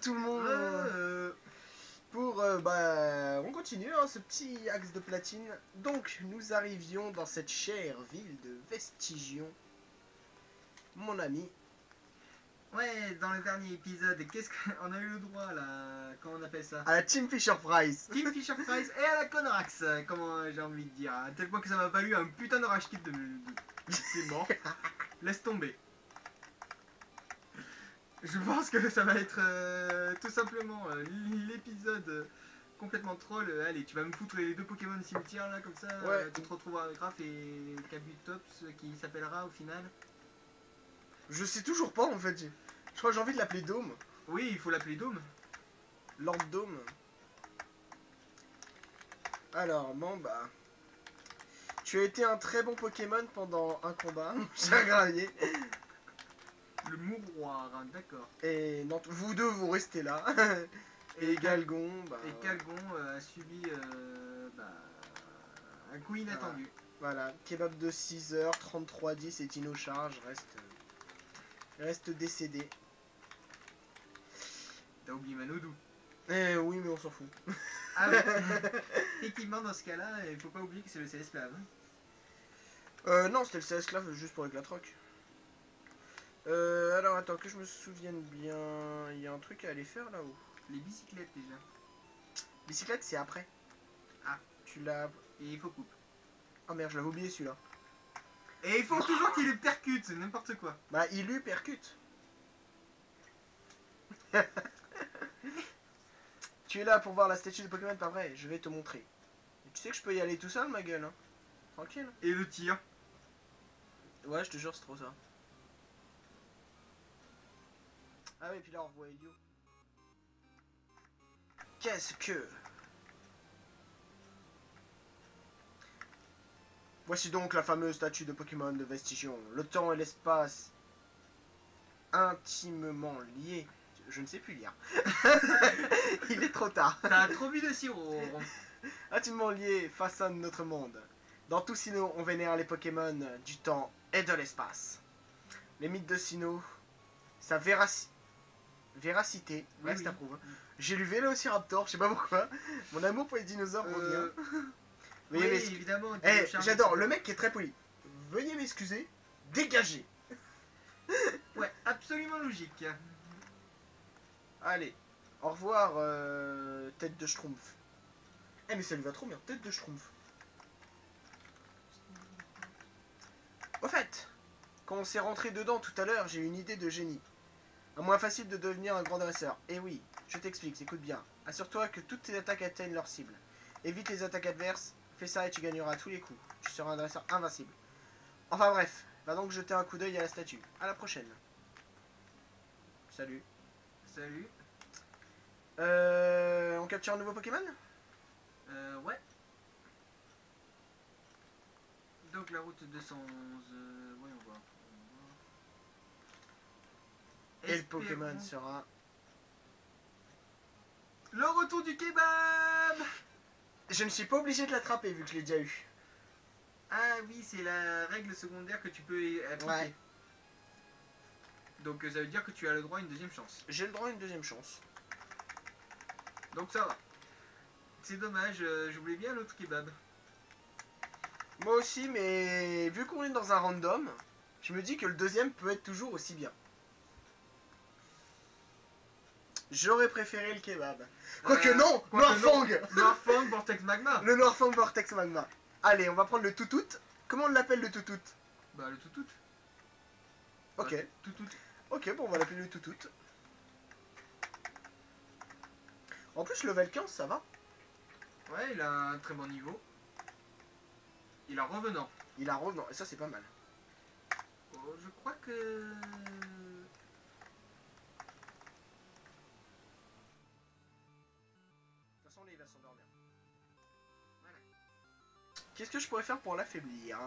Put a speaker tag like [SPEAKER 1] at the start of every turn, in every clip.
[SPEAKER 1] tout le monde. Pour, on continue, hein, ce petit axe de platine. Donc, nous arrivions dans cette chère ville de Vestigion. Mon ami.
[SPEAKER 2] Ouais, dans le dernier épisode, qu'est-ce qu'on a eu le droit là? Comment on appelle ça?
[SPEAKER 1] À la Team Fisher-Price.
[SPEAKER 2] Team Fisher-Price et à la Conorax, comment j'ai envie de dire. À tel point que ça m'a valu un putain de rage kit de... C'est mort. Laisse tomber. Je pense que ça va être tout simplement l'épisode complètement troll. Allez, tu vas me foutre les deux Pokémon cimetière là, comme ça.
[SPEAKER 1] Ouais.
[SPEAKER 2] Tu te retrouveras Graf et Kabutops qui s'appellera au final.
[SPEAKER 1] Je sais toujours pas en fait. Je crois que j'ai envie de l'appeler Dome.
[SPEAKER 2] Oui, il faut l'appeler Dome.
[SPEAKER 1] Lord Dome. Alors, bon bah. Tu as été un très bon Pokémon pendant un combat, cher Gravier.
[SPEAKER 2] Le mouroir, hein, d'accord.
[SPEAKER 1] Et non, vous deux vous restez là. Et Galgon, bah.
[SPEAKER 2] Et Galgon a subi un coup inattendu.
[SPEAKER 1] Voilà, kebab de 6 heures, 33-10 et Dino Charge reste décédé.
[SPEAKER 2] T'as oublié Manodou.
[SPEAKER 1] Eh oui, mais on s'en fout.
[SPEAKER 2] Ah ouais. Effectivement, dans ce cas-là, il faut pas oublier que c'est le CS-Esclave.
[SPEAKER 1] Non, c'était le CS-Esclave juste pour Éclatroc. Alors attends, que je me souvienne bien, il y a un truc à aller faire là-haut.
[SPEAKER 2] Les bicyclettes déjà.
[SPEAKER 1] Bicyclette, c'est après.
[SPEAKER 2] Ah.
[SPEAKER 1] Tu l'as...
[SPEAKER 2] Et il faut coupe.
[SPEAKER 1] Oh merde, je l'avais oublié celui-là.
[SPEAKER 2] Et il faut toujours qu'il le percute, c'est n'importe quoi.
[SPEAKER 1] Bah, il lui percute. Tu es là pour voir la statue de Pokémon, pas vrai? Je vais te montrer. Et tu sais que je peux y aller tout seul, ma gueule, hein. Tranquille.
[SPEAKER 2] Et le tir.
[SPEAKER 1] Ouais, je te jure, c'est trop ça. Ah oui, et puis là, on revoit Elio. Qu'est-ce que... Voici donc la fameuse statue de Pokémon de Vestigion. Le temps et l'espace intimement liés. Je ne sais plus lire. Il est trop tard.
[SPEAKER 2] T'as trop bu de sirop.
[SPEAKER 1] Intimement liés façonnent notre monde. Dans tout Sinnoh, on vénère les Pokémon du temps et de l'espace. Les mythes de Sinnoh, sa véracité,
[SPEAKER 2] Oui,
[SPEAKER 1] reste
[SPEAKER 2] oui.
[SPEAKER 1] à prouver. J'ai lu Vélociraptor, je sais pas pourquoi. Mon amour pour les dinosaures revient.
[SPEAKER 2] Oui,
[SPEAKER 1] Veuillez
[SPEAKER 2] évidemment.
[SPEAKER 1] Eh, j'adore, le mec qui est très poli. Veuillez m'excuser, dégagez.
[SPEAKER 2] Ouais, absolument logique.
[SPEAKER 1] Allez, au revoir, tête de Schtroumpf. Eh, mais ça lui va trop bien, tête de Schtroumpf. Au fait, quand on s'est rentré dedans tout à l'heure, j'ai eu une idée de génie. Un moyen facile de devenir un grand dresseur. Eh oui, je t'explique, écoute bien. Assure-toi que toutes tes attaques atteignent leur cible. Évite les attaques adverses, fais ça et tu gagneras à tous les coups. Tu seras un dresseur invincible. Enfin bref, va donc jeter un coup d'œil à la statue. À la prochaine. Salut.
[SPEAKER 2] Salut.
[SPEAKER 1] On capture un nouveau Pokémon?
[SPEAKER 2] Ouais. Donc la route 211, voyons voir.
[SPEAKER 1] Et le Pokémon sera...
[SPEAKER 2] Le retour du kebab.
[SPEAKER 1] Je ne suis pas obligé de l'attraper vu que je l'ai déjà eu.
[SPEAKER 2] Ah oui, c'est la règle secondaire que tu peux appliquer.
[SPEAKER 1] Ouais.
[SPEAKER 2] Donc ça veut dire que tu as le droit à une deuxième chance.
[SPEAKER 1] J'ai le droit à une deuxième chance.
[SPEAKER 2] Donc ça va. C'est dommage, je voulais bien l'autre kebab.
[SPEAKER 1] Moi aussi, mais vu qu'on est dans un random, je me dis que le deuxième peut être toujours aussi bien. J'aurais préféré le kebab. Quoique non, Noirfang.
[SPEAKER 2] Noirfang Vortex Magma.
[SPEAKER 1] Le Noirfang Vortex Magma. Allez, on va prendre le toutout. Comment on l'appelle le toutout?
[SPEAKER 2] Bah le toutout.
[SPEAKER 1] Ok.
[SPEAKER 2] Ouais, toutout.
[SPEAKER 1] Ok, bon, on va l'appeler le toutout. En plus, level 15, ça va.
[SPEAKER 2] Ouais, il a un très bon niveau. Il a revenant.
[SPEAKER 1] Il a revenant, et ça, c'est pas mal.
[SPEAKER 2] Oh, je crois que...
[SPEAKER 1] De toute façon, là, il va s'endormir.
[SPEAKER 2] Voilà.
[SPEAKER 1] Qu'est-ce que je pourrais faire pour l'affaiblir?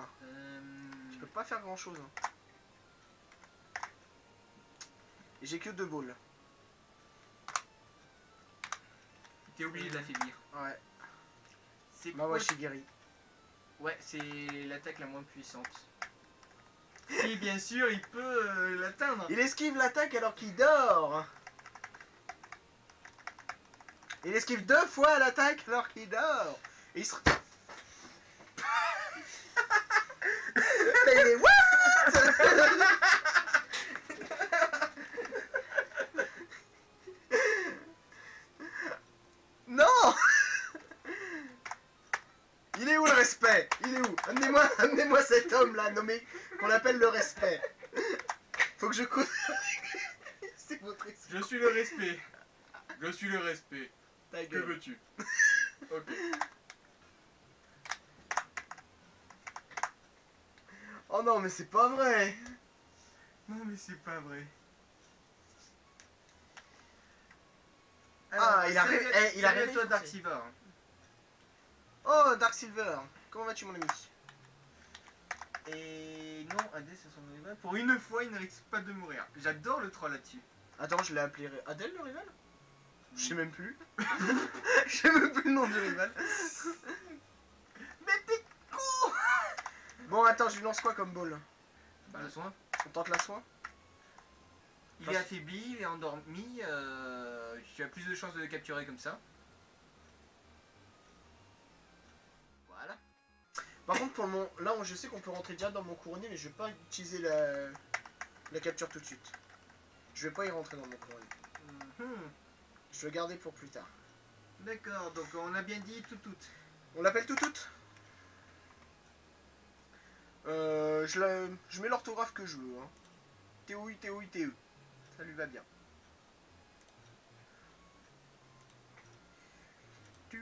[SPEAKER 1] Je peux pas faire grand chose. J'ai que 2 balles.
[SPEAKER 2] T'es obligé de l'affaiblir.
[SPEAKER 1] Ouais.
[SPEAKER 2] C'est
[SPEAKER 1] Bah
[SPEAKER 2] quoi
[SPEAKER 1] ouais, je suis guéri.
[SPEAKER 2] Ouais, c'est l'attaque la moins puissante. Si, bien sûr, il peut l'atteindre.
[SPEAKER 1] Il esquive l'attaque alors qu'il dort. Il esquive 2 fois à l'attaque alors qu'il dort. Et il se... Mais il est what? Non. Il est où le respect? Il est où? Amenez-moi cet homme là nommé qu'on appelle le respect. Faut que je coûte. C'est votre respect.
[SPEAKER 2] Je suis le respect. Je suis le respect.
[SPEAKER 1] Ta
[SPEAKER 2] Que
[SPEAKER 1] gueule.
[SPEAKER 2] veux-tu? Ok.
[SPEAKER 1] Oh non mais c'est pas vrai.
[SPEAKER 2] Non mais c'est pas vrai.
[SPEAKER 1] Ah, il a rêvé.
[SPEAKER 2] toi Dark Silver.
[SPEAKER 1] Oh Dark Silver. Comment vas-tu mon ami?
[SPEAKER 2] Et non, Adèle c'est son rival. Pour une fois, il ne risque pas de mourir. J'adore le troll là-dessus.
[SPEAKER 1] Attends, je l'ai appelé Adèle le rival? Je sais même plus. Je sais même plus le nom du rival.
[SPEAKER 2] Mais t'es con!
[SPEAKER 1] Bon attends, je lui lance quoi comme ball?
[SPEAKER 2] Bah, le soin.
[SPEAKER 1] On tente la soin?
[SPEAKER 2] Il est affaibli, il est endormi. Tu as plus de chances de le capturer comme ça. Voilà.
[SPEAKER 1] Par contre pour mon... Là je sais qu'on peut rentrer déjà dans mon couronnier, mais je vais pas utiliser la capture tout de suite. Je vais pas y rentrer dans mon couronnier. Je vais le garder pour plus tard.
[SPEAKER 2] D'accord, donc on a bien dit tout.
[SPEAKER 1] On l'appelle Toutout? Je mets l'orthographe que je veux. Hein. T-O-U-T-O-U-T-E. Ça lui va bien. Tout.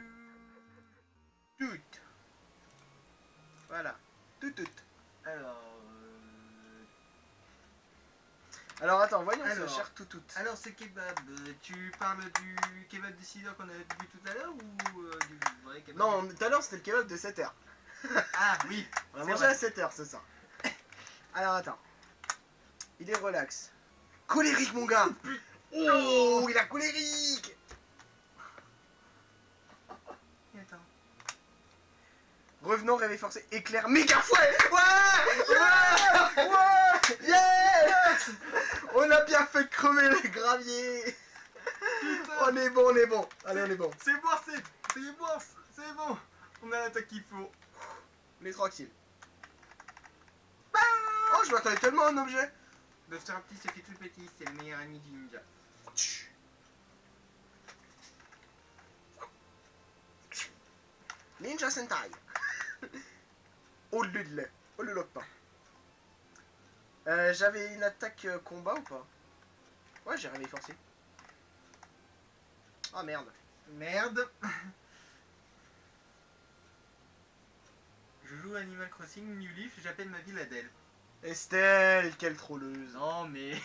[SPEAKER 1] Voilà. Toutout. Alors attends, voyons ce cher Toutout.
[SPEAKER 2] Alors ce kebab, tu parles du kebab décideur qu'on a vu tout à l'heure ou du vrai kebab?
[SPEAKER 1] Non, tout à l'heure c'était le kebab de 7h.
[SPEAKER 2] Ah oui.
[SPEAKER 1] On a mangé à 7h ce soir. Alors attends. Il est relax. Colérique mon gars. Oh, il a colérique.
[SPEAKER 2] Et attends.
[SPEAKER 1] Revenons, réveil forcé, éclair, méga fouet. Ouais, ouais, yes. On a bien fait crever le gravier.
[SPEAKER 2] Putain.
[SPEAKER 1] On est bon, on est bon. Allez, on est bon.
[SPEAKER 2] C'est bon, c'est bon. On a l'attaque qu'il faut.
[SPEAKER 1] On est tranquille. Oh, je m'attendais tellement à un objet.
[SPEAKER 2] Buster Petit se fait tout petit, c'est le meilleur ami du ninja.
[SPEAKER 1] Ninja Sentai. Oh le lait. Oh le lopin. J'avais une attaque combat ou pas? Ouais, j'ai réveillé forcé. Ah merde.
[SPEAKER 2] Merde. Je joue Animal Crossing New Leaf, j'appelle ma ville Adèle.
[SPEAKER 1] Estelle, quelle trolleuse.
[SPEAKER 2] Non mais...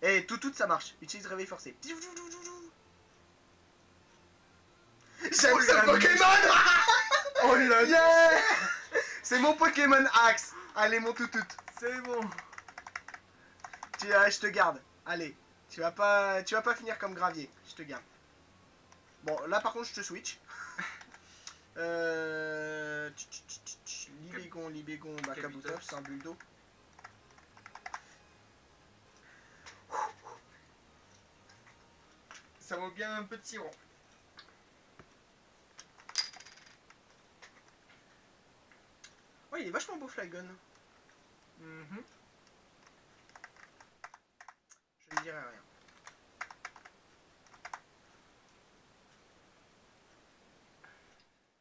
[SPEAKER 1] Eh, tout ça marche. Utilise réveil forcé. J'aime ce Pokémon.
[SPEAKER 2] Oh là
[SPEAKER 1] Yeah. C'est mon Pokémon Axe. Allez, mon Toutout.
[SPEAKER 2] c'est bon.
[SPEAKER 1] Je te garde. Allez. Tu vas pas finir comme gravier. Je te garde. Bon, là par contre, je te switch. Libégon, bah Kabutops, c'est un bulldo.
[SPEAKER 2] Ça vaut bien un petit rond.
[SPEAKER 1] Ouais, il est vachement beau Flygon. Je ne dirai rien.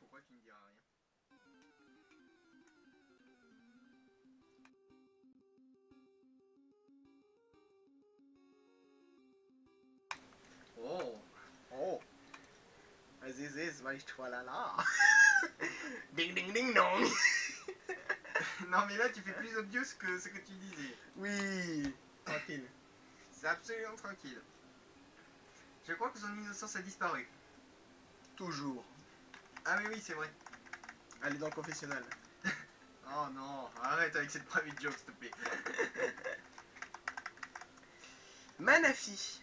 [SPEAKER 2] Pourquoi tu ne diras rien? Oh.
[SPEAKER 1] Oh. Aziz, weißt du, voilà. Ding ding ding dong.
[SPEAKER 2] Non mais là tu fais plus obvious que ce que tu disais.
[SPEAKER 1] Oui. Tranquille.
[SPEAKER 2] C'est absolument tranquille. Je crois que son innocence a disparu.
[SPEAKER 1] Toujours.
[SPEAKER 2] Ah mais oui c'est vrai.
[SPEAKER 1] Allez dans le confessionnal.
[SPEAKER 2] Oh non, arrête avec cette private joke s'il te plaît.
[SPEAKER 1] Manafi.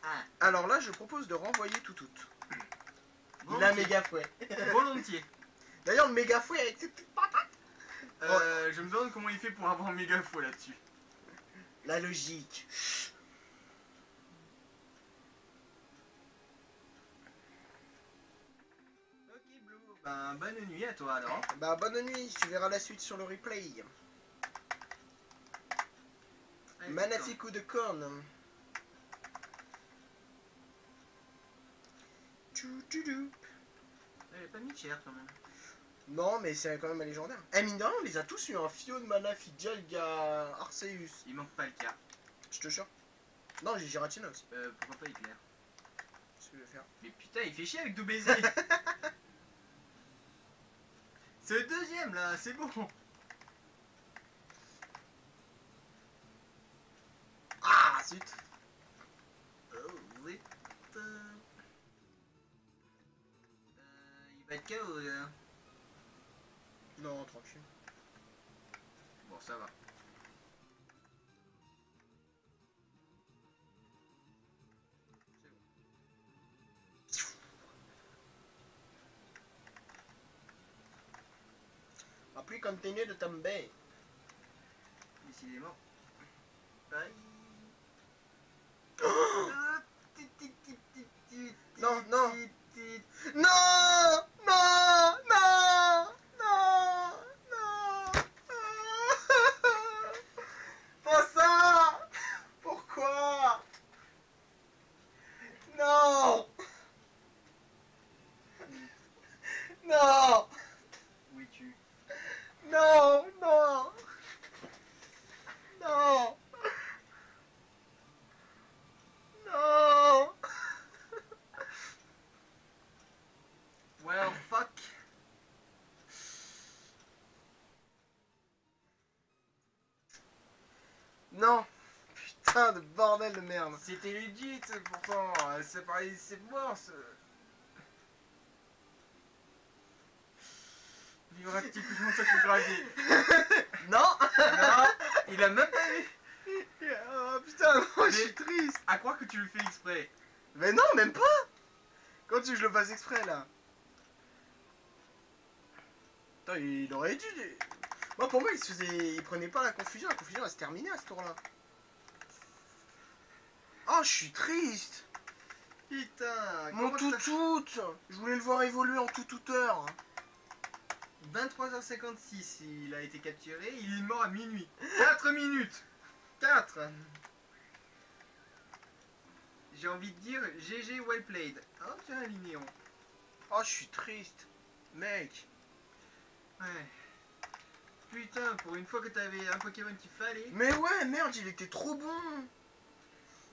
[SPEAKER 2] Ah.
[SPEAKER 1] Alors là, je propose de renvoyer Toutout. Il a un
[SPEAKER 2] Volontiers.
[SPEAKER 1] méga fouet.
[SPEAKER 2] Volontiers.
[SPEAKER 1] D'ailleurs, le méga fouet avec ses petites patates.
[SPEAKER 2] Je me demande comment il fait pour avoir un méga fou là-dessus.
[SPEAKER 1] La logique.
[SPEAKER 2] Ben, bonne nuit à toi alors.
[SPEAKER 1] Bah bonne nuit, tu verras la suite sur le replay.
[SPEAKER 2] Allez,
[SPEAKER 1] Magnifique coup de corne. Tchou-tchou-dou.
[SPEAKER 2] Elle est pas mis cher quand même.
[SPEAKER 1] Non, mais c'est quand même un légendaire. Eh, mine de rien, on les a tous eu, un Fion, Mana, Fidjalga, Arceus.
[SPEAKER 2] Il manque pas le cas.
[SPEAKER 1] Je te jure. Non, j'ai Giratina aussi.
[SPEAKER 2] Pourquoi pas Hitler?
[SPEAKER 1] Qu'est-ce que je vais faire?
[SPEAKER 2] Mais putain, il fait chier avec Doubaiser. C'est le deuxième là, c'est bon.
[SPEAKER 1] Ah, zut.
[SPEAKER 2] Oh, zut. Il va être KO là.
[SPEAKER 1] Non, tranquille.
[SPEAKER 2] Bon, ça va.
[SPEAKER 1] A plus continuer de tomber.
[SPEAKER 2] Décidément. Bye.
[SPEAKER 1] Non, non. Non, non, non, non, non. Pas ça. Pourquoi? Non. Non.
[SPEAKER 2] Où es-tu?
[SPEAKER 1] Non, non. Non. Non.
[SPEAKER 2] Well, fuck.
[SPEAKER 1] Non. Putain de bordel de merde.
[SPEAKER 2] C'était legit pourtant, ça paraissait mort ce... Vibra-petit-couchement sur le gravier.
[SPEAKER 1] Non.
[SPEAKER 2] Non, il a même pas vu.
[SPEAKER 1] Oh putain, non, je suis triste.
[SPEAKER 2] À croire que tu le fais exprès.
[SPEAKER 1] Mais non, même pas. Quand tu veux que je le fasse exprès là. Attends, il aurait dû. Moi pour moi il se faisait. Il prenait pas la confusion elle se terminait à ce tour là. Oh je suis triste.
[SPEAKER 2] Putain,
[SPEAKER 1] Mon toutout. Je voulais le voir évoluer en tout-touteur.
[SPEAKER 2] 23h56, il a été capturé, il est mort à minuit. 4 minutes 4. J'ai envie de dire GG well played. Oh tiens, un Linéon.
[SPEAKER 1] Oh je suis triste. Mec.
[SPEAKER 2] Ouais. Putain, pour une fois que t'avais un Pokémon qu'il fallait.
[SPEAKER 1] Mais ouais merde il était trop bon.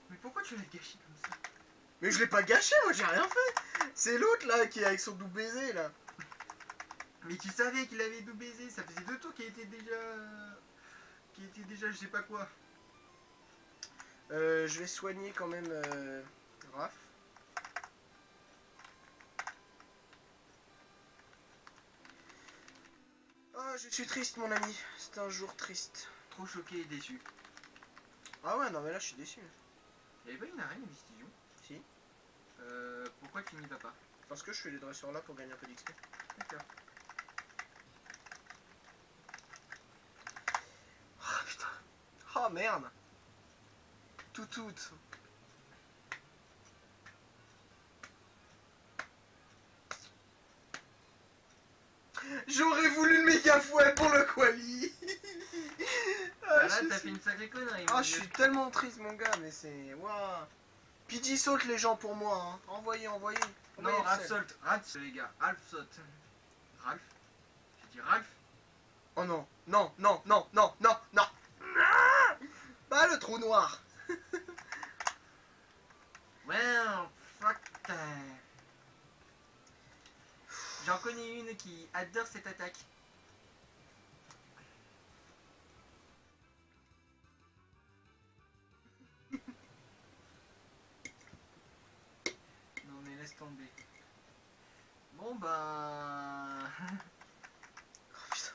[SPEAKER 2] Mais pourquoi tu l'as gâché comme ça?
[SPEAKER 1] Mais je l'ai pas gâché moi j'ai rien fait. C'est l'autre là qui est avec son doux baiser là.
[SPEAKER 2] Mais tu savais qu'il avait double baiser, ça faisait 2 tours qu'il était déjà... Qu'il était déjà je sais pas quoi.
[SPEAKER 1] Je vais soigner quand même Raph. Oh, je suis triste mon ami. C'est un jour triste.
[SPEAKER 2] Trop choqué et déçu.
[SPEAKER 1] Ah ouais, non mais là je suis déçu.
[SPEAKER 2] Il y avait pas une arène Vestigion?
[SPEAKER 1] Si.
[SPEAKER 2] Pourquoi tu n'y vas pas?
[SPEAKER 1] Parce que je fais les dresseurs là pour gagner un peu d'XP.
[SPEAKER 2] D'accord.
[SPEAKER 1] Oh putain. Oh merde. Tout. J'aurais voulu le méga fouet pour le quali.
[SPEAKER 2] Ah, là t'as fait une sacrée connerie.
[SPEAKER 1] Ah je suis tellement triste mon gars, mais c'est... Waouh. PG saute les gens pour moi, hein. Envoyez.
[SPEAKER 2] Non,
[SPEAKER 1] Envoyez
[SPEAKER 2] Ralph Salt. Ralph les gars. Ralph Salt. Ralph. J'ai dit Ralph.
[SPEAKER 1] Oh non. Non. Pas le trou noir.
[SPEAKER 2] Well, fuck. J'en connais une qui adore cette attaque. Non mais laisse tomber. Bon bah...
[SPEAKER 1] Oh putain.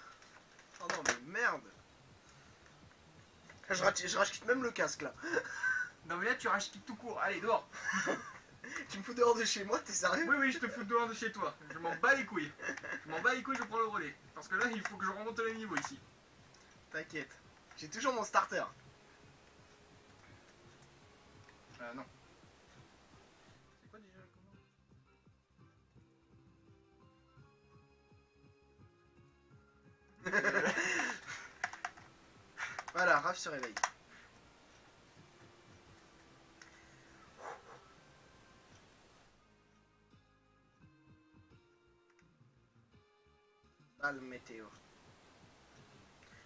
[SPEAKER 1] Oh non mais merde. Je rachète même le casque là.
[SPEAKER 2] Non mais là tu rachetes tout court. Allez dehors.
[SPEAKER 1] Tu me fous dehors de chez moi, t'es sérieux?
[SPEAKER 2] Oui, je te fous dehors de chez toi. Je m'en bats les couilles. Je prends le relais. Parce que là, il faut que je remonte le niveau ici.
[SPEAKER 1] T'inquiète. J'ai toujours mon starter.
[SPEAKER 2] Non.
[SPEAKER 1] C'est quoi déjà le commande? Voilà, Raph se réveille. Ah, le météo.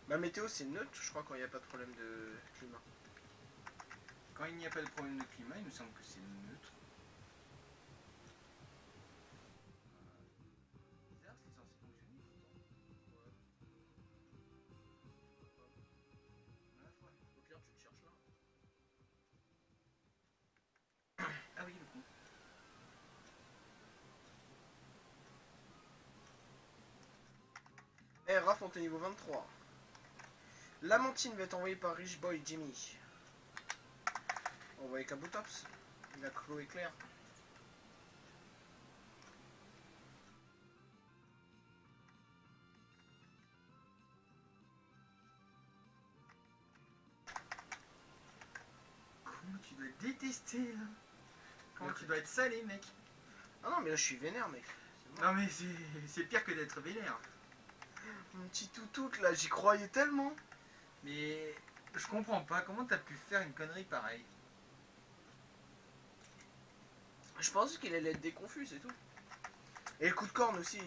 [SPEAKER 1] Ma météo c'est neutre, je crois, quand il n'y a pas de problème de climat.
[SPEAKER 2] Quand il n'y a pas de problème de climat, il me semble que c'est neutre. Bizarre, c'est censé fonctionner pourtant. Ouais.
[SPEAKER 1] Au pire, tu le cherches là.
[SPEAKER 2] Ah oui, le coup.
[SPEAKER 1] Eh, Raph, on est niveau 23. Lamantine va être envoyée par Rich Boy Jimmy. Envoyé Kabutops. Il a Chloé Claire.
[SPEAKER 2] Comment tu dois détester là? Comment tu dois être salé, mec?
[SPEAKER 1] Ah non, mais là je suis vénère, mec.
[SPEAKER 2] Non mais c'est pire que d'être vénère.
[SPEAKER 1] Mon petit toutout là, j'y croyais tellement.
[SPEAKER 2] Mais je comprends pas, comment t'as pu faire une connerie pareille?
[SPEAKER 1] Je pensais qu'il allait être déconfus, c'est tout. Et le coup de corne aussi.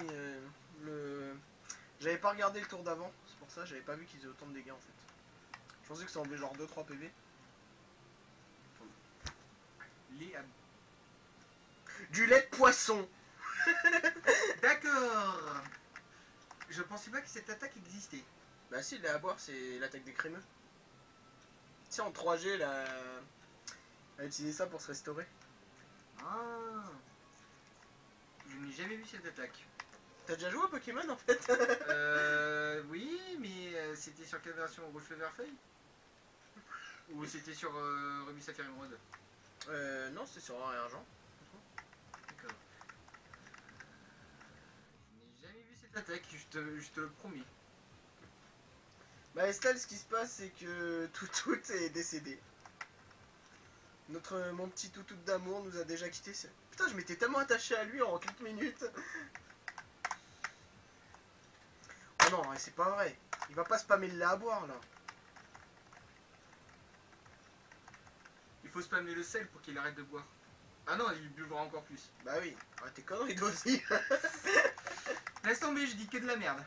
[SPEAKER 1] J'avais pas regardé le tour d'avant, c'est pour ça, j'avais pas vu qu'ils faisaient autant de dégâts en fait. Je pensais que ça enlevait genre 2-3 PV. Du lait de poisson.
[SPEAKER 2] D'accord. Je pensais pas que cette attaque existait.
[SPEAKER 1] Bah si, le lait à boire, c'est l'attaque des crémeux. Tu sais, en 3G, là, elle a utilisé ça pour se restaurer.
[SPEAKER 2] Ah. Je n'ai jamais vu cette attaque.
[SPEAKER 1] T'as déjà joué à Pokémon en fait?
[SPEAKER 2] Oui, mais c'était sur quelle version? Rouge Feu Vert Feuille? Ou c'était sur Ruby Saphir Emerald?
[SPEAKER 1] Non, c'était sur or et argent.
[SPEAKER 2] D'accord. Je n'ai jamais vu cette attaque, je te le promets.
[SPEAKER 1] Bah Estelle, ce qui se passe, c'est que Toutout est décédé. Mon petit Toutout d'amour nous a déjà quittés. Putain, je m'étais tellement attaché à lui en 4 minutes. Oh non, c'est pas vrai. Il va pas spammer le lait à boire là.
[SPEAKER 2] Il faut spammer le sel pour qu'il arrête de boire. Ah non, il buvra encore plus.
[SPEAKER 1] Bah oui, arrête tes conneries toi aussi.
[SPEAKER 2] Laisse tomber, je dis que de la merde.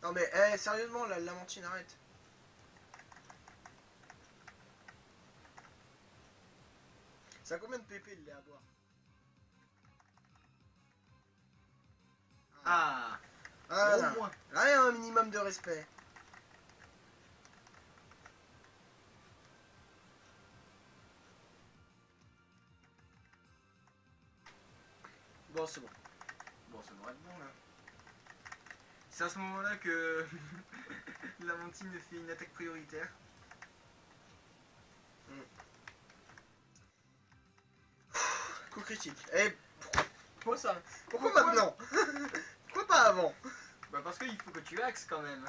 [SPEAKER 1] Non mais, sérieusement, la Lamantine, arrête. Ça a combien de PP le lait à boire?
[SPEAKER 2] Ah,
[SPEAKER 1] Voilà.
[SPEAKER 2] au moins.
[SPEAKER 1] Là, il y a un minimum de respect. Bon, c'est bon.
[SPEAKER 2] Bon, ça devrait être bon là. C'est à ce moment-là que Lamantine fait une attaque prioritaire.
[SPEAKER 1] Coup critique. Eh, pourquoi ça? Pourquoi maintenant? Pourquoi pas avant?
[SPEAKER 2] Bah parce qu'il faut que tu axes quand même.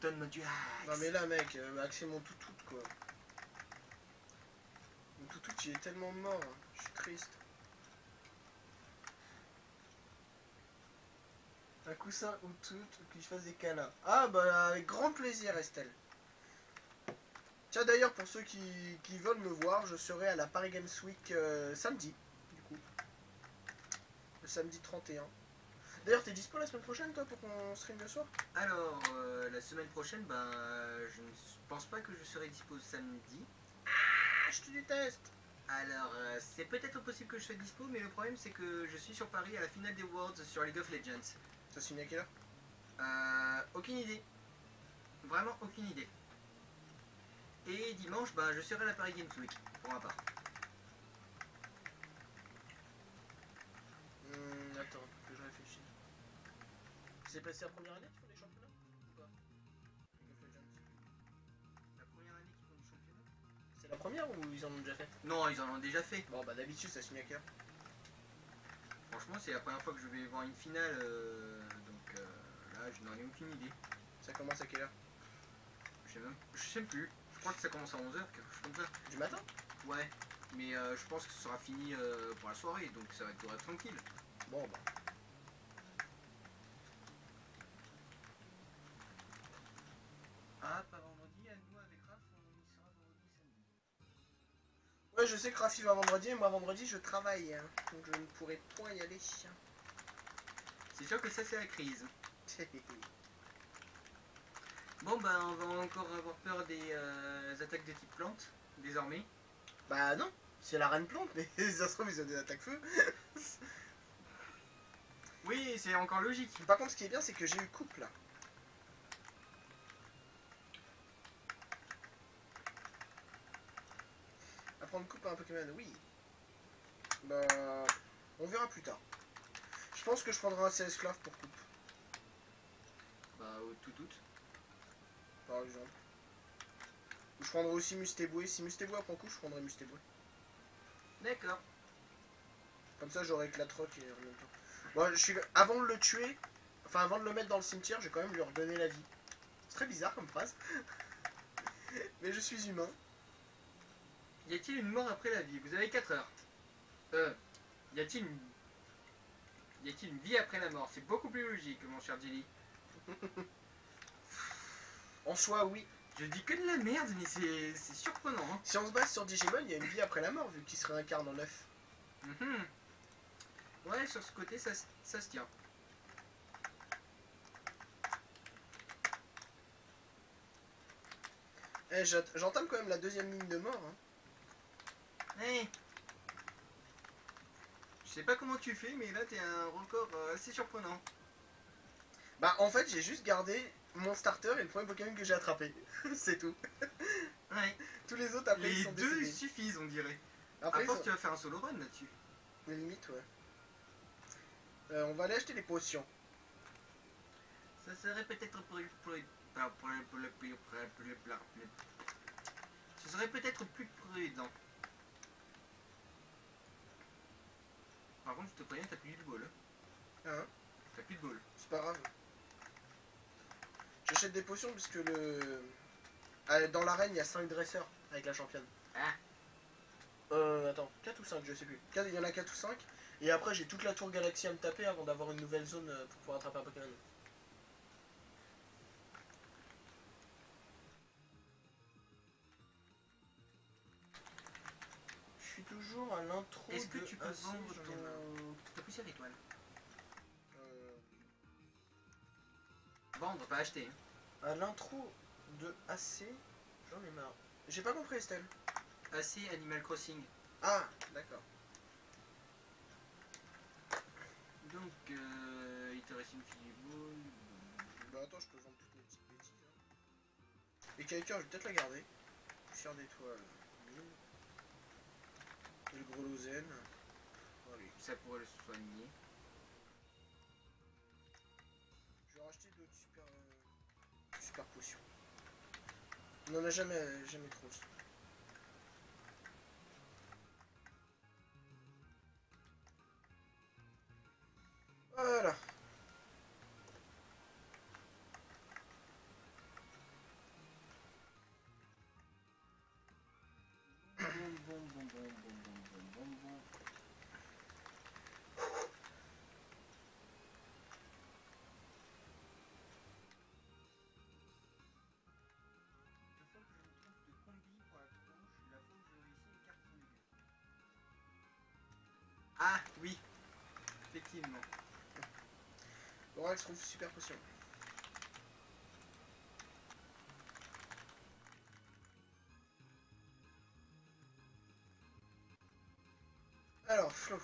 [SPEAKER 2] Donne-moi du axe.
[SPEAKER 1] Non mais là mec, c'est mon toutout quoi. Mon toutout il est tellement mort, hein. Je suis triste. Un coussin ou tout, que je fasse des câlins. Ah bah avec grand plaisir Estelle. Tiens d'ailleurs pour ceux qui veulent me voir, je serai à la Paris Games Week samedi, du coup. Le samedi 31. D'ailleurs t'es dispo la semaine prochaine toi pour qu'on stream le soir?
[SPEAKER 2] Alors, la semaine prochaine, ben, je ne pense pas que je serai dispo samedi.
[SPEAKER 1] Ah, je te déteste.
[SPEAKER 2] Alors, c'est peut-être possible que je sois dispo, mais le problème c'est que je suis sur Paris à la finale des Worlds sur League of Legends.
[SPEAKER 1] Ça se finit à quelle heure?
[SPEAKER 2] Aucune idée. Vraiment aucune idée. Et dimanche, bah, je serai à la Paris Games Week, pour ma part.
[SPEAKER 1] Attends, que je réfléchisse. C'est passé la première année qu'ils font des championnats ou pas? League of Legends.
[SPEAKER 2] La première année qu'ils font du championnat?
[SPEAKER 1] C'est la première ou ils en ont déjà fait?
[SPEAKER 2] Non, ils en ont déjà fait.
[SPEAKER 1] Bon bah d'habitude ça se finit à quelle heure?
[SPEAKER 2] Franchement, c'est la première fois que je vais voir une finale, donc là, je n'en ai aucune idée.
[SPEAKER 1] Ça commence à quelle heure?
[SPEAKER 2] Je sais plus. Je crois que ça commence à 11h, quelque chose comme ça.
[SPEAKER 1] Du matin?
[SPEAKER 2] Ouais, mais je pense que ce sera fini pour la soirée, donc ça va durer tranquille.
[SPEAKER 1] Bon bah. Ouais, je sais que Rafi va vendredi, et moi vendredi je travaille, hein, donc je ne pourrai point y aller.
[SPEAKER 2] C'est sûr que ça, c'est la crise. Bon, ben, on va encore avoir peur des attaques de type plante, désormais.
[SPEAKER 1] Bah non, c'est la reine plante, mais ça se trouve ils ont des attaques feu.
[SPEAKER 2] Oui, c'est encore logique.
[SPEAKER 1] Par contre, ce qui est bien, c'est que j'ai eu coupe là. Apprendre coupe à un Pokémon, oui. Bah, on verra plus tard. Je pense que je prendrai un esclave pour coupe,
[SPEAKER 2] Bah, tout.
[SPEAKER 1] par exemple. Je prendrai aussi Mustéboué. Si Mustéboué apprend coupe, je prendrai Mustéboué.
[SPEAKER 2] D'accord.
[SPEAKER 1] Comme ça, j'aurai Éclatroc et en même temps. Bon, avant de le tuer, enfin avant de le mettre dans le cimetière, je vais quand même lui redonner la vie. C'est très bizarre comme phrase. Mais je suis humain.
[SPEAKER 2] Y a-t-il une mort après la vie? Vous avez 4 heures. Y a-t-il une vie après la mort? C'est beaucoup plus logique, mon cher Jelly.
[SPEAKER 1] En soi, oui.
[SPEAKER 2] Je dis que de la merde, mais c'est surprenant. Hein.
[SPEAKER 1] Si on se base sur Digimon, il y a une vie après la mort, vu qu'il se réincarne en œuf.
[SPEAKER 2] Ouais, sur ce côté, ça se tient.
[SPEAKER 1] Eh, j'entame quand même la deuxième ligne de mort. Hein.
[SPEAKER 2] Hey. Je sais pas comment tu fais, mais là, t'es un record assez surprenant.
[SPEAKER 1] Bah, en fait, j'ai juste gardé mon starter et le premier Pokémon que j'ai attrapé. C'est tout.
[SPEAKER 2] Ouais.
[SPEAKER 1] Tous les autres, après,
[SPEAKER 2] Les
[SPEAKER 1] ils sont
[SPEAKER 2] deux
[SPEAKER 1] décédés.
[SPEAKER 2] suffisent, on dirait.
[SPEAKER 1] Après,
[SPEAKER 2] À part que tu vas faire un solo run là-dessus.
[SPEAKER 1] Les limites, ouais. On va aller acheter des potions.
[SPEAKER 2] Ça serait peut-être Ce serait peut-être plus prudent. Par contre, je te préviens, t'as plus de bol.
[SPEAKER 1] Hein?
[SPEAKER 2] T'as plus de bol.
[SPEAKER 1] C'est pas grave. J'achète des potions puisque le... dans l'arène, il y a 5 dresseurs avec la championne.
[SPEAKER 2] Ah.
[SPEAKER 1] Attends, 4 ou 5, je sais plus. Il y en a 4 ou 5. Et après, j'ai toute la tour galaxie à me taper avant d'avoir une nouvelle zone pour pouvoir attraper un Pokémon. Je suis toujours à l'intro.
[SPEAKER 2] Est-ce que tu peux
[SPEAKER 1] AC,
[SPEAKER 2] vendre
[SPEAKER 1] j'en ai marre.
[SPEAKER 2] ta poussière étoile?
[SPEAKER 1] Euh,
[SPEAKER 2] Vendre, pas acheter.
[SPEAKER 1] À l'intro de AC, j'en ai marre. J'ai pas compris, Estelle.
[SPEAKER 2] Assez Animal Crossing.
[SPEAKER 1] Ah, d'accord.
[SPEAKER 2] Donc, il te reste une fille.
[SPEAKER 1] Bah attends, je peux vendre toutes mes petites bêtises. Hein. Et quelqu'un, je vais peut-être la garder. Poussière d'étoile. 1000. Et le gros Lausanne. Allez.
[SPEAKER 2] Ça pourrait le soigner.
[SPEAKER 1] Je vais racheter d'autres super potions. On en a jamais trop. Voilà.
[SPEAKER 2] Ah, oui. Effectivement.
[SPEAKER 1] L'orax trouve super potion. Alors, Flo.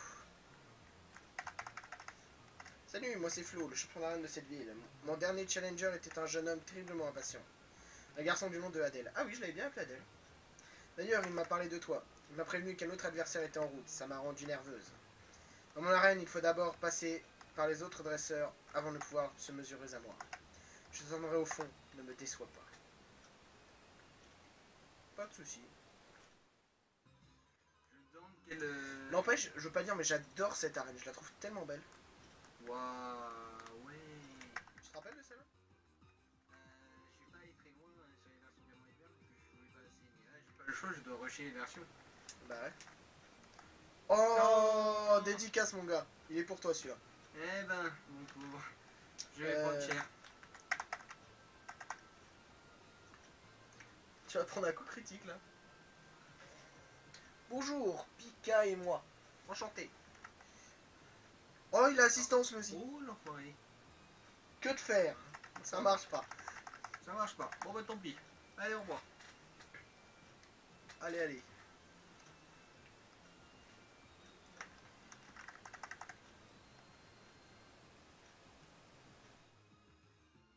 [SPEAKER 1] Salut, moi c'est Flo, le champion d'arène de cette ville. Mon dernier challenger était un jeune homme terriblement impatient. Un garçon du nom de Adèle. Ah oui, je l'avais bien appelé Adèle. D'ailleurs, il m'a parlé de toi. Il m'a prévenu qu'un autre adversaire était en route. Ça m'a rendu nerveuse. Dans mon arène, il faut d'abord passer par les autres dresseurs avant de pouvoir se mesurer à moi. Je t'attendrai au fond, ne me déçois pas. Pas de soucis. N'empêche, je veux pas dire, mais j'adore cette arène. Je la trouve tellement belle.
[SPEAKER 2] Waouh, ouais.
[SPEAKER 1] Tu te rappelles de celle-là?
[SPEAKER 2] Je suis pas allé très loin sur les versions Game Boy Advance parce que je pouvais pas assez. Mais là, j'ai pas le choix, je dois rusher les versions.
[SPEAKER 1] Bah ouais. Oh, dédicace mon gars. Il est pour toi celui-là.
[SPEAKER 2] Eh ben, mon pauvre. Je vais prendre cher.
[SPEAKER 1] Tu vas prendre un coup critique là. Bonjour, Pika et moi. Enchanté. Oh, il a assistance, lui aussi.
[SPEAKER 2] Oh, l'enfoiré.
[SPEAKER 1] Que de faire? Ça marche pas.
[SPEAKER 2] Ça marche pas. Bon, bah tant pis. Allez, au revoir.
[SPEAKER 1] Allez, allez.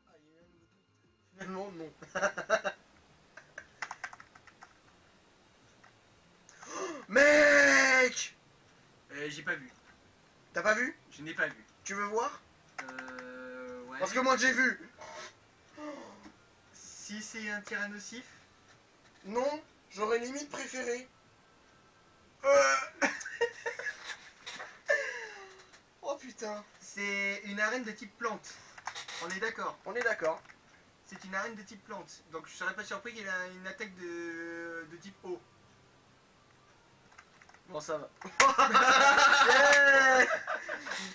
[SPEAKER 1] Ah, il y a eu un nouveau tweet. Finalement, non. Mec!
[SPEAKER 2] J'ai pas vu.
[SPEAKER 1] T'as pas vu?
[SPEAKER 2] Je n'ai pas vu.
[SPEAKER 1] Tu veux voir?
[SPEAKER 2] Ouais.
[SPEAKER 1] Parce que moi j'ai vu.
[SPEAKER 2] Si c'est un tyrannosif.
[SPEAKER 1] Non, j'aurais limite préféré. Oh putain.
[SPEAKER 2] C'est une arène de type plante. On est d'accord.
[SPEAKER 1] On est d'accord.
[SPEAKER 2] C'est une arène de type plante. Donc je serais pas surpris qu'il ait une attaque de type eau.
[SPEAKER 1] Bon, ça va. Yeah.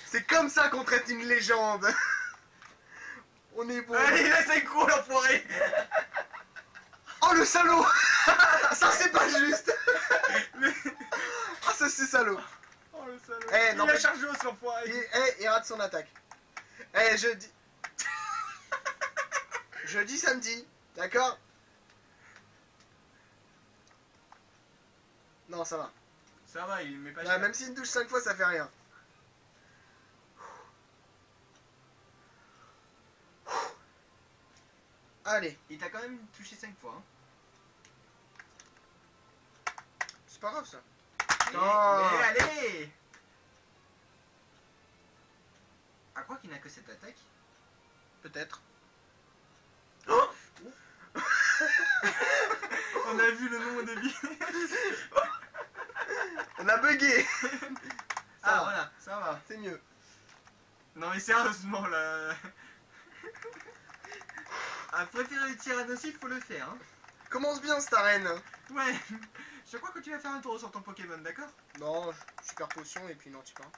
[SPEAKER 1] C'est comme ça qu'on traite une légende. On est bon.
[SPEAKER 2] Allez, là c'est gros l'enfoiré.
[SPEAKER 1] Oh le salaud. Ça c'est pas juste. Ah ça c'est salaud.
[SPEAKER 2] Oh le salaud.
[SPEAKER 1] Eh, non,
[SPEAKER 2] il a
[SPEAKER 1] mais-
[SPEAKER 2] chargé au l'enfoiré.
[SPEAKER 1] Il rate son attaque. Eh, jeudi. Jeudi, samedi. D'accord? Non, ça va.
[SPEAKER 2] Ça va, il met pas
[SPEAKER 1] Ouais,
[SPEAKER 2] cher.
[SPEAKER 1] même s'il me touche 5 fois, ça fait rien. Allez,
[SPEAKER 2] Il t'a quand même touché 5 fois. Hein.
[SPEAKER 1] c'est pas grave ça.
[SPEAKER 2] Mais,
[SPEAKER 1] Non.
[SPEAKER 2] mais allez. À quoi qu'il n'a que cette attaque.
[SPEAKER 1] Peut-être.
[SPEAKER 2] On a vu le nombre de vies.
[SPEAKER 1] On a bugué.
[SPEAKER 2] Ah
[SPEAKER 1] va.
[SPEAKER 2] voilà, ça va.
[SPEAKER 1] C'est mieux.
[SPEAKER 2] Non mais sérieusement là. À préférer le tyrannosif, faut le faire. Hein.
[SPEAKER 1] Commence bien cette arène.
[SPEAKER 2] Ouais. Je crois que tu vas faire un tour sur ton Pokémon, d'accord?
[SPEAKER 1] Non, super potion et puis non, tu pars.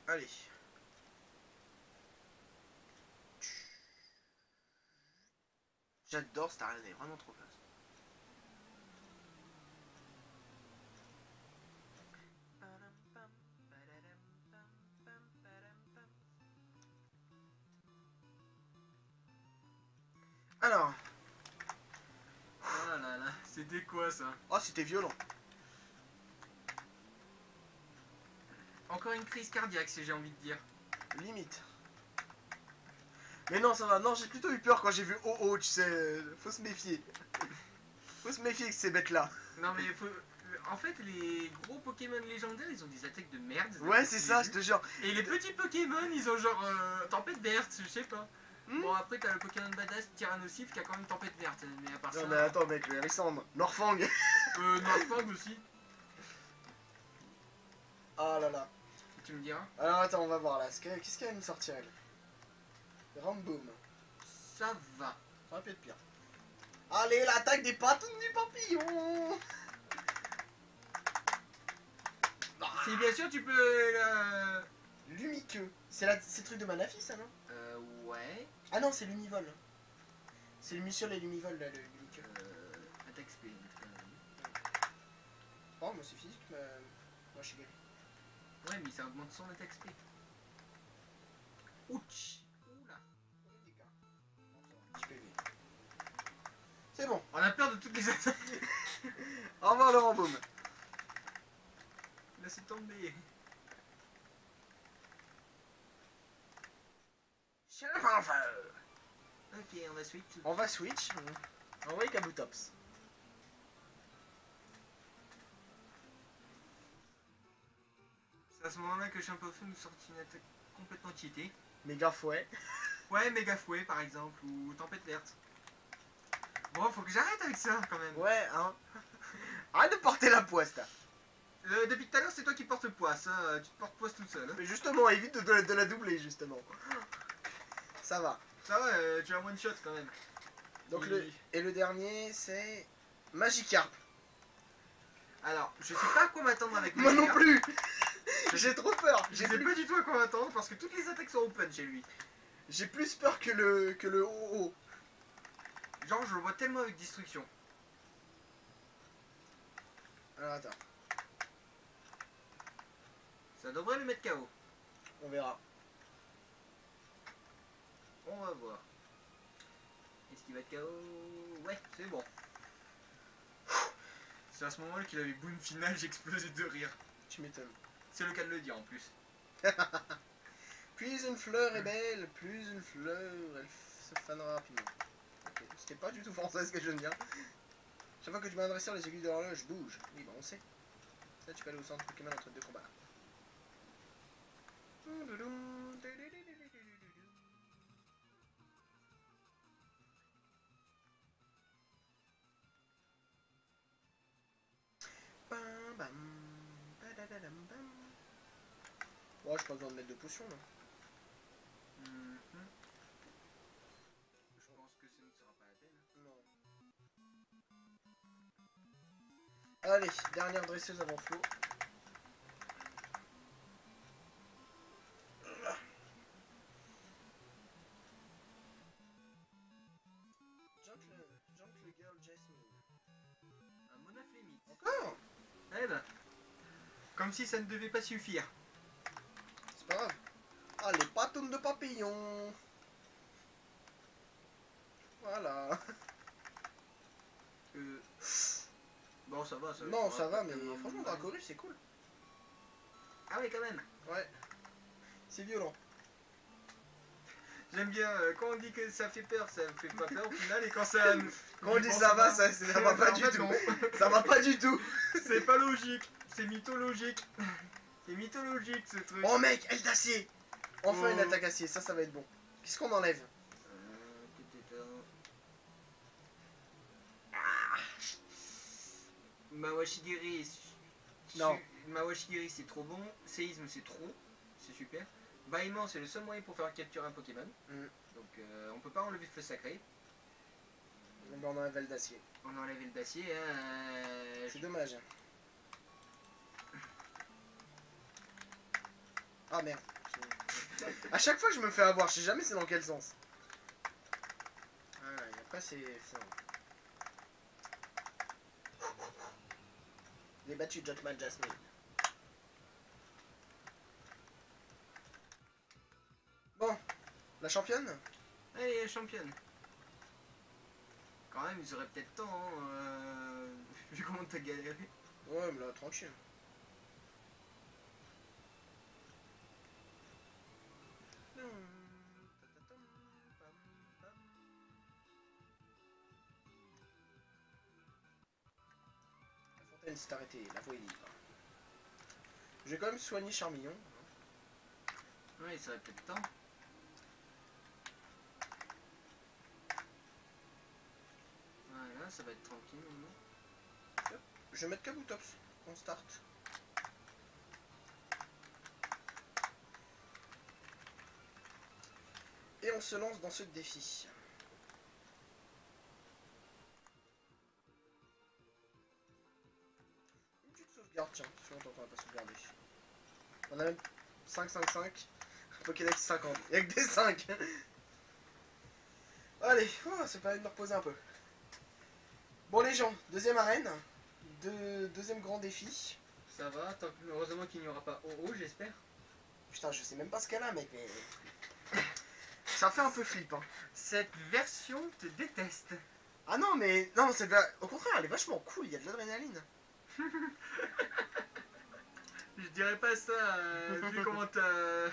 [SPEAKER 1] Allez. J'adore cette arène, elle est vraiment trop classe. Alors,
[SPEAKER 2] Ah là là, c'était quoi ça?
[SPEAKER 1] oh c'était violent.
[SPEAKER 2] Encore une crise cardiaque, si j'ai envie de dire.
[SPEAKER 1] Limite. Mais non, ça va. Non, j'ai plutôt eu peur quand j'ai vu Oh, tu sais. Faut se méfier. Faut se méfier avec ces bêtes-là.
[SPEAKER 2] Non mais faut... En fait, les gros Pokémon légendaires, ils ont des attaques de merde.
[SPEAKER 1] Ouais, c'est ça, je te jure.
[SPEAKER 2] Et les petits Pokémon, ils ont genre tempête verte, je sais pas.
[SPEAKER 1] Hmm.
[SPEAKER 2] Bon, après, t'as le Pokémon badass Tyrannosif qui a quand même tempête verte. Mais à part ça.
[SPEAKER 1] Non, mais attends, mec, le Alexandre. Norfang.
[SPEAKER 2] Northpang aussi,
[SPEAKER 1] Ah là là.
[SPEAKER 2] tu me diras.
[SPEAKER 1] Alors attends, on va voir là. Qu'est-ce qu'elle va nous sortir elle? Ramboom.
[SPEAKER 2] Ça va.
[SPEAKER 1] Ça va peut être pire. Allez, l'attaque des pattes du papillon.
[SPEAKER 2] Si bien sûr, tu peux.
[SPEAKER 1] Lumiqueux. C'est le truc de Manafi, ça, non?
[SPEAKER 2] Ouais.
[SPEAKER 1] Ah non, c'est l'univol. C'est le Lumissiol et l'univol, là, le lumiqueux.
[SPEAKER 2] Attaque speed.
[SPEAKER 1] Oh, moi c'est physique, mais... Moi je suis gay.
[SPEAKER 2] Ouais, mais ça augmente son attaque speed. Ouch. Oula.
[SPEAKER 1] C'est bon.
[SPEAKER 2] On a peur de toutes les attaques.
[SPEAKER 1] Au revoir le Ramboom.
[SPEAKER 2] Laissez tomber. Ok, on va switch.
[SPEAKER 1] On va switch. On va Kabutops.
[SPEAKER 2] C'est à ce moment-là que Champofeu nous sort une attaque complètement cheatée.
[SPEAKER 1] Méga fouet.
[SPEAKER 2] Ouais, méga fouet par exemple, ou tempête verte. Bon, faut que j'arrête avec ça quand même.
[SPEAKER 1] Ouais, hein. Arrête de porter la poisse, là.
[SPEAKER 2] Depuis tout à l'heure, c'est toi qui portes le poids, ça, tu te portes poisse toute seule. Hein.
[SPEAKER 1] Mais justement, évite de la doubler, justement. Ça va.
[SPEAKER 2] Ça va, tu as one shot quand même.
[SPEAKER 1] Donc
[SPEAKER 2] Et-
[SPEAKER 1] et le dernier, c'est... Magikarp.
[SPEAKER 2] Alors, je sais pas à quoi m'attendre avec
[SPEAKER 1] Moi non
[SPEAKER 2] Magikarp.
[SPEAKER 1] plus. J'ai trop peur.
[SPEAKER 2] Je sais pas du tout à quoi m'attendre parce que toutes les attaques sont open chez lui.
[SPEAKER 1] J'ai plus peur que le haut.
[SPEAKER 2] Genre, je le vois tellement avec destruction.
[SPEAKER 1] Alors attends,
[SPEAKER 2] Ça devrait le mettre KO.
[SPEAKER 1] on verra.
[SPEAKER 2] On va voir. Est-ce qu'il va être KO? Ouais, c'est bon. C'est à ce moment-là qu'il avait boom final, j'explosais de rire.
[SPEAKER 1] Tu m'étonnes.
[SPEAKER 2] C'est le cas de le dire en plus.
[SPEAKER 1] Plus une fleur est belle, plus une fleur, elle se fanera rapidement. Ok, c'était pas du tout français ce que je viens de dire. Chaque fois que tu vas adresser les aiguilles de l'horloge bougent. Oui, bah on sait. Ça, tu peux aller au centre Pokémon entre deux combats. Bam, bam, badadadam, bam. Ouais, j'ai pas besoin de mettre de potions là.
[SPEAKER 2] Mhm. Je pense que ce ne sera pas la peine.
[SPEAKER 1] Non. Allez, dernière dresseuse avant Flo. Gentle Girl Jasmine.
[SPEAKER 2] Un monaflémite.
[SPEAKER 1] Encore?
[SPEAKER 2] Eh ben. Comme si ça ne devait pas suffire.
[SPEAKER 1] C'est pas grave. Ah, les patounes de papillon. Voilà.
[SPEAKER 2] Bon, ça va, ça va.
[SPEAKER 1] Non, ça va, mais
[SPEAKER 2] tellement
[SPEAKER 1] franchement,
[SPEAKER 2] mal.
[SPEAKER 1] Dracoru, c'est cool.
[SPEAKER 2] Ah oui, quand même.
[SPEAKER 1] Ouais. C'est violent.
[SPEAKER 2] J'aime bien, quand on dit que ça fait peur, ça fait pas peur au final, et quand ça...
[SPEAKER 1] Quand on dit ça va, ça va pas du tout. Ça va pas du tout.
[SPEAKER 2] C'est pas logique, c'est mythologique. C'est mythologique ce truc.
[SPEAKER 1] Oh mec, aile d'acier. Enfin une
[SPEAKER 2] Oh.
[SPEAKER 1] attaque acier, ça va être bon. Qu'est-ce qu'on enlève?
[SPEAKER 2] Mawashigiri,
[SPEAKER 1] Non.
[SPEAKER 2] Mawashigiri c'est trop bon, Séisme c'est trop, c'est super. Bâillement c'est le seul moyen pour faire capturer un Pokémon.
[SPEAKER 1] Mm.
[SPEAKER 2] Donc on peut pas enlever Feu Sacré.
[SPEAKER 1] On enlève aile d'acier.
[SPEAKER 2] On a enlevé le d'acier.
[SPEAKER 1] C'est dommage. Ah merde. À chaque fois je me fais avoir, je sais jamais c'est dans quel sens. Voilà, et après c'est fort. J'ai battu Jotman Jasmine. Bon, la championne?
[SPEAKER 2] Allez, la championne. Quand même, ils auraient peut-être temps, vu comment t'as galéré.
[SPEAKER 1] Ouais, mais là, tranquille. La fontaine s'est arrêtée, la voie est libre. Je vais quand même soigner Charmillon.
[SPEAKER 2] Ouais, il serait peut-être temps. Voilà, ça va être tranquille maintenant.
[SPEAKER 1] Je vais mettre Kabutops. On start. Et on se lance dans ce défi. Une petite sauvegarde, tiens. Si longtemps qu'on n'a pas sauvegardé. On a même 5-5-5. Pokédex 50. Il n'y a que des 5. Allez, c'est pas de me reposer un peu. Bon les gens, deuxième arène. Deuxième grand défi.
[SPEAKER 2] Ça va, heureusement qu'il n'y aura pas OO, j'espère.
[SPEAKER 1] Putain, je sais même pas ce qu'elle a, mec, mais... Ça fait un peu flip, hein.
[SPEAKER 2] Cette version te déteste.
[SPEAKER 1] Ah non, mais... Non, au contraire, elle est vachement cool, il y a de l'adrénaline.
[SPEAKER 2] Je dirais pas ça, vu comment t'as...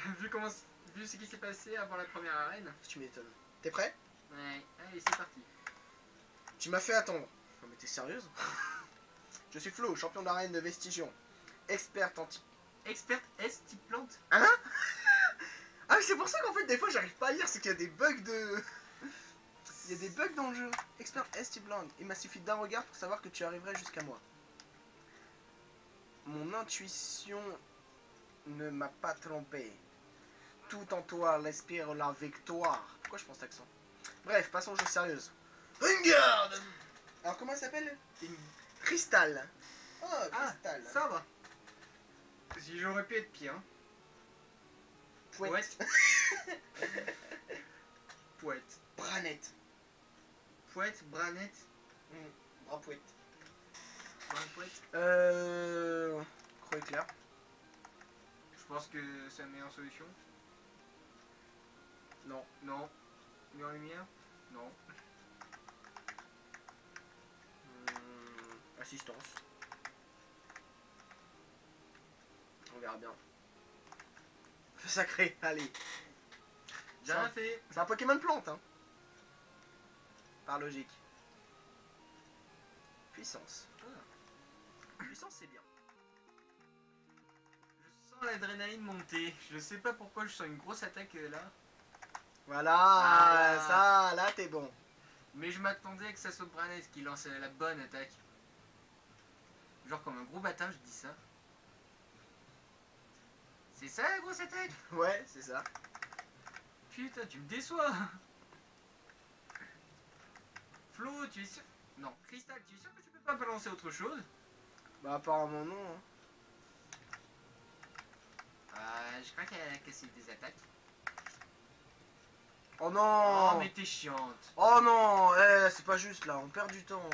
[SPEAKER 2] Vu ce qui s'est passé avant la première arène.
[SPEAKER 1] Tu m'étonnes. T'es prêt?
[SPEAKER 2] Ouais, allez, c'est parti.
[SPEAKER 1] Tu m'as fait attendre. Non mais t'es sérieuse? Je suis Flo, champion d'arène de Vestigion. Experte anti...
[SPEAKER 2] Experte S type plante.
[SPEAKER 1] Hein? Ah, c'est pour ça qu'en fait, des fois, j'arrive pas à lire, c'est qu'il y a des bugs de... Il y a des bugs dans le jeu. Expert S type langue. Il m'a suffi d'un regard pour savoir que tu arriverais jusqu'à moi. Mon intuition ne m'a pas trompé. Tout en toi respire la victoire. Pourquoi je pense accent? Bref, passons aux choses sérieuses. Regarde. Alors comment elle s'appelle? Cristal. Oh, Cristal.
[SPEAKER 2] Ah, ça va. Si j'aurais pu être pire. Hein.
[SPEAKER 1] Pouette.
[SPEAKER 2] Pouette.
[SPEAKER 1] Branette.
[SPEAKER 2] Pouette, branette.
[SPEAKER 1] Brapouette.
[SPEAKER 2] Pouette.
[SPEAKER 1] Croix éclair.
[SPEAKER 2] Je pense que c'est la meilleure solution.
[SPEAKER 1] Non.
[SPEAKER 2] Non. Lumière en lumière. Non.
[SPEAKER 1] Assistance. On verra bien. Feu sacré, allez.
[SPEAKER 2] J'ai rien fait.
[SPEAKER 1] C'est un Pokémon plante, hein. Par logique. Puissance. Puissance, c'est bien.
[SPEAKER 2] Je sens l'adrénaline monter. Je sais pas pourquoi je sens une grosse attaque là.
[SPEAKER 1] Voilà,
[SPEAKER 2] Ah.
[SPEAKER 1] ça, là, t'es bon.
[SPEAKER 2] Mais je m'attendais que ça soit Branette qui lance la bonne attaque. Genre comme un gros bâtard, je dis ça. C'est ça la grosse attaque?
[SPEAKER 1] Ouais, c'est ça.
[SPEAKER 2] Putain, tu me déçois. Flo, tu es sûr? Non, Crystal, tu es sûr que tu peux pas balancer autre chose?
[SPEAKER 1] Bah, apparemment, non. Hein.
[SPEAKER 2] Je crois qu'elle a cassé des attaques.
[SPEAKER 1] Oh non!
[SPEAKER 2] Oh, mais t'es chiante.
[SPEAKER 1] Oh non! Eh, c'est pas juste là, on perd du temps.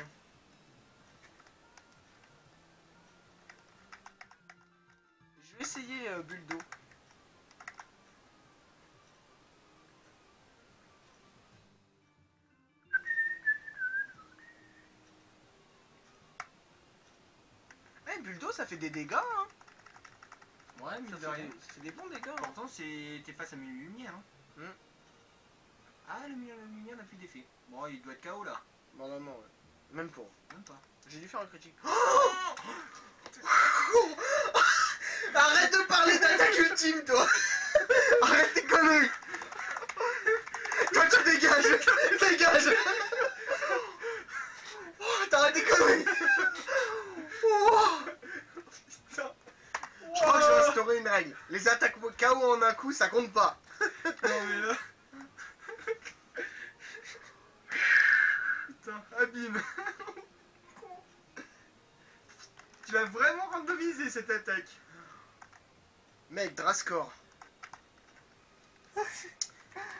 [SPEAKER 1] Je vais essayer Buldo. Eh, Buldo, ça fait des dégâts, hein!
[SPEAKER 2] Ouais, mais
[SPEAKER 1] Ça fait des bons dégâts. Hein.
[SPEAKER 2] Pourtant, t'es face à mille lumières. Hein.
[SPEAKER 1] Hmm.
[SPEAKER 2] Ah, le lumière n'a plus d'effet. Bon, il doit être KO là.
[SPEAKER 1] Bon, non, ouais. Même pas.
[SPEAKER 2] Même pas.
[SPEAKER 1] J'ai dû faire un critique. Oh arrête de parler d'attaque ultime, toi. Arrête tes conneries. Toi, tu dégages. Dégage. Oh, t'arrêtes tes conneries. Oh.
[SPEAKER 2] Putain.
[SPEAKER 1] Je crois que je vais instaurer une règle. Les attaques KO en un coup, ça compte pas.
[SPEAKER 2] Non, mais là. Putain, abîme. Tu l'as vraiment randomisé cette attaque.
[SPEAKER 1] Mec, Drascore.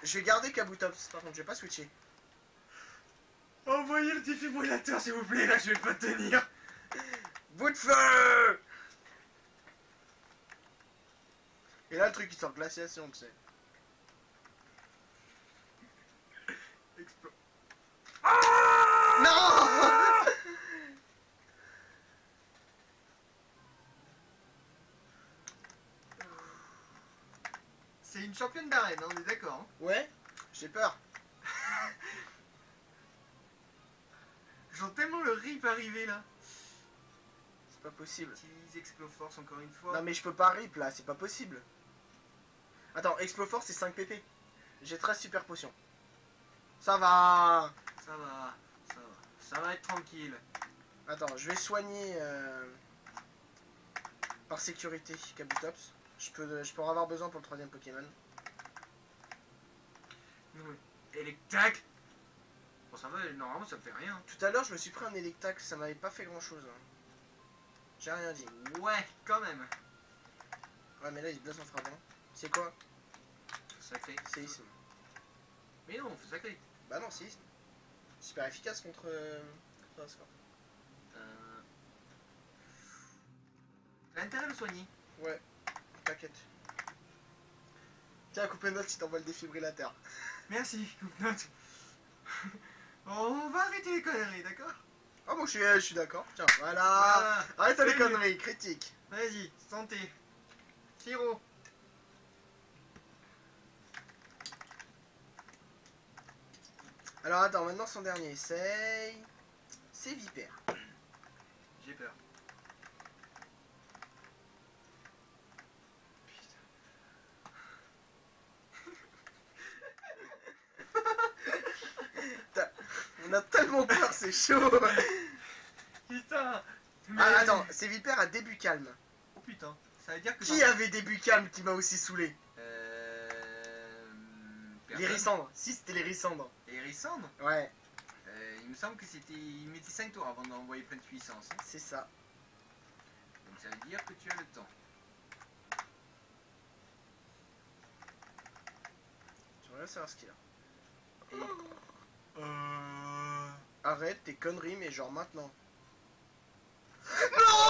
[SPEAKER 1] Je vais garder Kabutops, par contre, je vais pas switcher.
[SPEAKER 2] Envoyez le défibrillateur s'il vous plaît, là je vais pas tenir.
[SPEAKER 1] Bout de feu. Et là, le truc, il sort glaciation, tu sais. Non.
[SPEAKER 2] C'est une championne d'arène, on est d'accord. Hein.
[SPEAKER 1] Ouais, j'ai peur.
[SPEAKER 2] J'en tellement le rip arriver là.
[SPEAKER 1] C'est pas possible.
[SPEAKER 2] Utilise Exploforce encore une fois.
[SPEAKER 1] Non mais je peux pas rip là, c'est pas possible. Attends, Exploforce c'est 5 pp. J'ai 13 super potions. Ça va.
[SPEAKER 2] Ça va, ça va. Ça va être tranquille.
[SPEAKER 1] Attends, je vais soigner par sécurité Kabutops. Je peux en avoir besoin pour le troisième Pokémon.
[SPEAKER 2] Electac. Bon ça va, normalement ça me fait rien.
[SPEAKER 1] Tout à l'heure je me suis pris un Electac, ça m'avait pas fait grand chose. Hein. J'ai rien dit.
[SPEAKER 2] Ouais, quand même.
[SPEAKER 1] Ouais mais là il se blesse en frappant. C'est quoi?
[SPEAKER 2] Sacré.
[SPEAKER 1] Séisme.
[SPEAKER 2] Mais non, faut sacré.
[SPEAKER 1] Bah non, séisme. Super efficace contre Drascore.
[SPEAKER 2] T'as intérêt à le soigner.
[SPEAKER 1] Ouais, t'inquiète. Tiens, coupe note si t'envoies le défibrillateur.
[SPEAKER 2] Merci, Coupe-Note. On va arrêter les conneries, d'accord?
[SPEAKER 1] Ah bon, je suis d'accord. Tiens, voilà.
[SPEAKER 2] Voilà.
[SPEAKER 1] Arrête les
[SPEAKER 2] Salut.
[SPEAKER 1] conneries, critique.
[SPEAKER 2] Vas-y, santé. Siro.
[SPEAKER 1] Alors attends, maintenant son dernier essaye. C'est Vipère.
[SPEAKER 2] J'ai peur.
[SPEAKER 1] On a tellement peur, c'est chaud.
[SPEAKER 2] Putain.
[SPEAKER 1] Ah, attends, c'est Vipère à début calme.
[SPEAKER 2] Oh putain. Ça veut dire que...
[SPEAKER 1] Qui avait début calme qui m'a aussi saoulé? L'Érissandre. Si, c'était l'Érissandre.
[SPEAKER 2] Hérissandre.
[SPEAKER 1] Ouais,
[SPEAKER 2] Il me semble que c'était... Il mettait 5 tours avant d'envoyer plein de puissance. Hein.
[SPEAKER 1] c'est ça.
[SPEAKER 2] Donc ça veut dire que tu as le temps.
[SPEAKER 1] Je voudrais savoir ce qu'il a. Arrête tes conneries, mais genre maintenant. Non!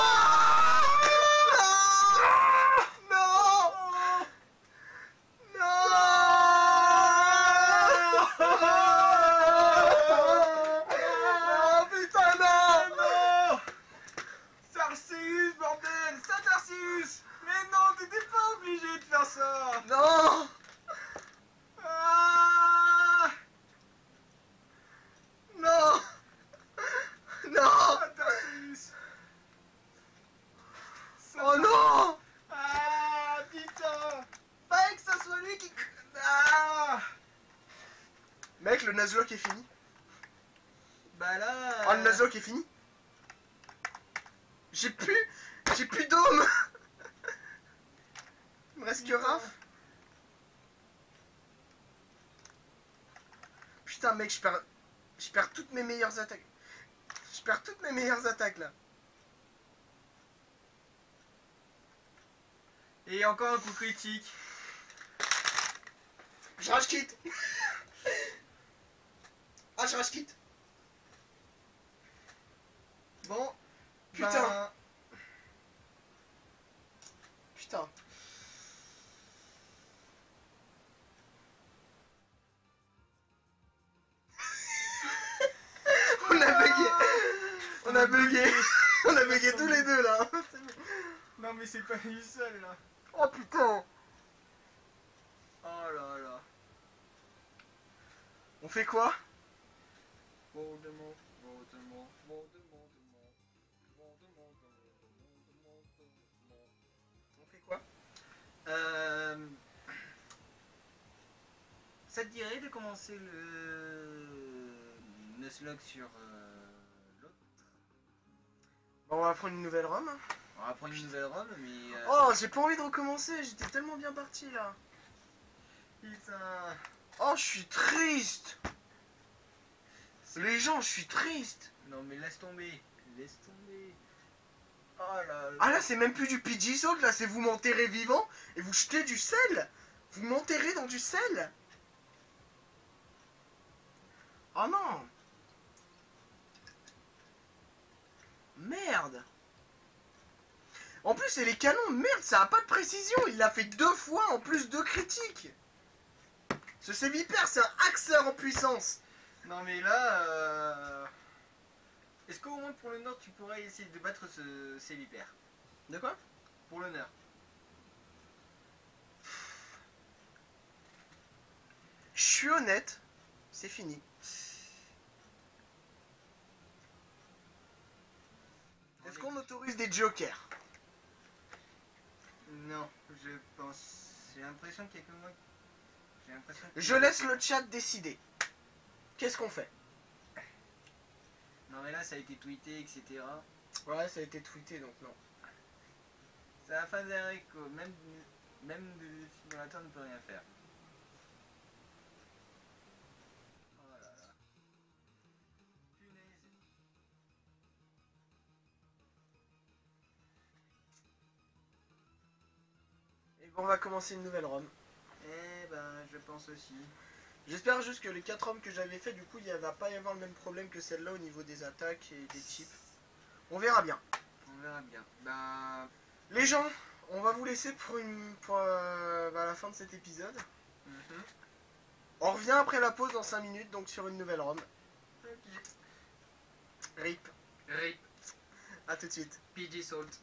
[SPEAKER 1] Non! Non! Oh non!
[SPEAKER 2] Ah putain!
[SPEAKER 1] Fallait que ça soit lui qui... Ah! Mec, le Nuzlocke est fini.
[SPEAKER 2] Bah là...
[SPEAKER 1] Oh, le Nuzlocke est fini. J'ai plus d'ôme. Il me reste que Raph. Putain, mec, je perds toutes mes meilleures attaques. Je perds toutes mes meilleures attaques, là.
[SPEAKER 2] Et encore un coup critique.
[SPEAKER 1] Je rage quitte. Ah, je rage quitte.
[SPEAKER 2] Bon.
[SPEAKER 1] Putain.
[SPEAKER 2] Ben,
[SPEAKER 1] Putain. On a bugué. On a bugué. On a bugué tous les deux, là.
[SPEAKER 2] non mais c'est pas lui seul là.
[SPEAKER 1] Oh, putain.
[SPEAKER 2] Oh là là.
[SPEAKER 1] On fait quoi?
[SPEAKER 2] Voldemort.
[SPEAKER 1] On fait quoi?
[SPEAKER 2] Ça te dirait de commencer le Nuzlocke sur l'autre?
[SPEAKER 1] Bon, on va prendre une nouvelle ROM.
[SPEAKER 2] On va prendre une nouvelle ROM, mais...
[SPEAKER 1] Oh, j'ai pas envie de recommencer. J'étais tellement bien parti, là.
[SPEAKER 2] Putain...
[SPEAKER 1] Oh, je suis triste. Les gens, je suis triste.
[SPEAKER 2] Non mais laisse tomber. Laisse tomber. Oh là là.
[SPEAKER 1] Ah là, c'est même plus du PG Salt, là, c'est vous m'enterrez vivant et vous jetez du sel. Vous m'enterrez dans du sel. Oh non. Merde. En plus, c'est les canons, merde, ça a pas de précision. Il l'a fait 2 fois en plus de critiques. Ce Sévipère, c'est un axeur en puissance.
[SPEAKER 2] Non mais là... Est-ce qu'au moins pour l'honneur tu pourrais essayer de battre ce Célibère?
[SPEAKER 1] De quoi?
[SPEAKER 2] Pour l'honneur.
[SPEAKER 1] Je suis honnête, c'est fini. Est-ce qu'on autorise des jokers?
[SPEAKER 2] Non, je pense... J'ai l'impression qu'il y a que moi... J'ai l'impression que...
[SPEAKER 1] Je laisse le chat décider. Qu'est-ce qu'on fait?
[SPEAKER 2] Non mais là ça a été tweeté, etc.
[SPEAKER 1] Ouais, ça a été tweeté, donc non.
[SPEAKER 2] C'est la fin d'un écho, même le simulateur ne peut rien faire. Oh là là. Punaise.
[SPEAKER 1] Et bon, on va commencer une nouvelle ROM.
[SPEAKER 2] Eh ben, je pense aussi.
[SPEAKER 1] J'espère juste que les 4 ROM que j'avais fait, du coup, il ne va pas y avoir le même problème que celle-là au niveau des attaques et des types. On verra bien.
[SPEAKER 2] On verra bien. Ben...
[SPEAKER 1] Les gens, on va vous laisser pour la fin de cet épisode. On revient après la pause dans 5 minutes, donc sur une nouvelle ROM.
[SPEAKER 2] Ok.
[SPEAKER 1] RIP.
[SPEAKER 2] RIP.
[SPEAKER 1] A tout de suite.
[SPEAKER 2] PG Salt.